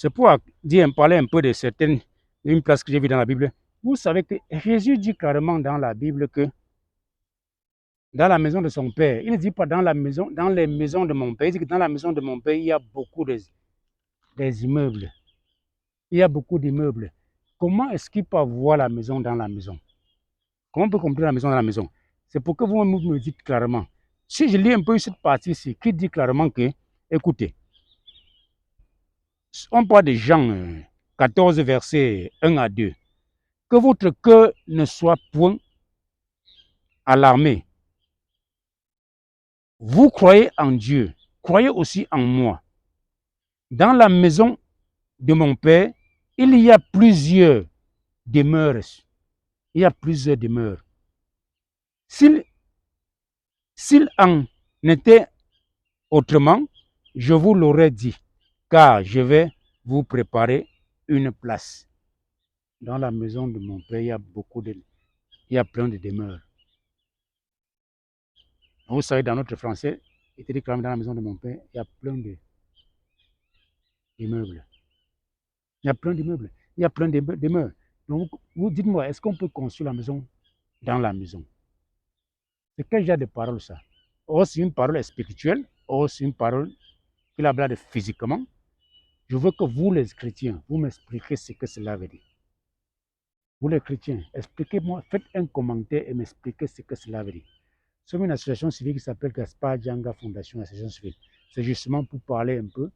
C'est pour parler un peu de une place que j'ai vue dans la Bible. Vous savez que Jésus dit clairement dans la Bible que dans la maison de son père, il ne dit pas dans les maisons de mon père, il dit que dans la maison de mon père, il y a beaucoup des immeubles. Il y a beaucoup d'immeubles. Comment est-ce qu'il peut avoir la maison dans la maison? Comment on peut comprendre la maison dans la maison? C'est pour que vous me dites clairement. Si je lis un peu cette partie-ci, qui dit clairement que, écoutez, on parle de Jean 14, versets 1 à 2. Que votre cœur ne soit point alarmé. Vous croyez en Dieu, croyez aussi en moi. Dans la maison de mon Père, il y a plusieurs demeures. Il y a plusieurs demeures. S'il en était autrement, je vous l'aurais dit, car je vais vous préparer une place. Dans la maison de mon Père, il y a plein de demeures. Vous savez, dans notre français, il était dit quand même dans la maison de mon Père, il y a plein d'immeubles. Il y a plein d'immeubles. Il y a plein de demeures. Donc, vous dites-moi, est-ce qu'on peut construire la maison dans la maison? C'est quel genre de parole ça? Or, c'est une parole spirituelle, or, c'est une parole qu'il a physiquement. Je veux que vous, les chrétiens, vous m'expliquez ce que cela veut dire. Vous, les chrétiens, expliquez-moi, faites un commentaire et m'expliquez ce que cela veut dire. Nous sommes une association civile qui s'appelle Gaspard Djanga Fondation Association Civile. C'est justement pour parler un peu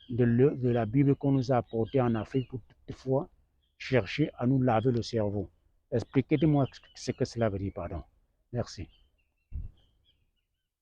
de la Bible qu'on nous a apportée en Afrique pour toutefois chercher à nous laver le cerveau. Expliquez-moi ce que cela veut dire, pardon. Merci.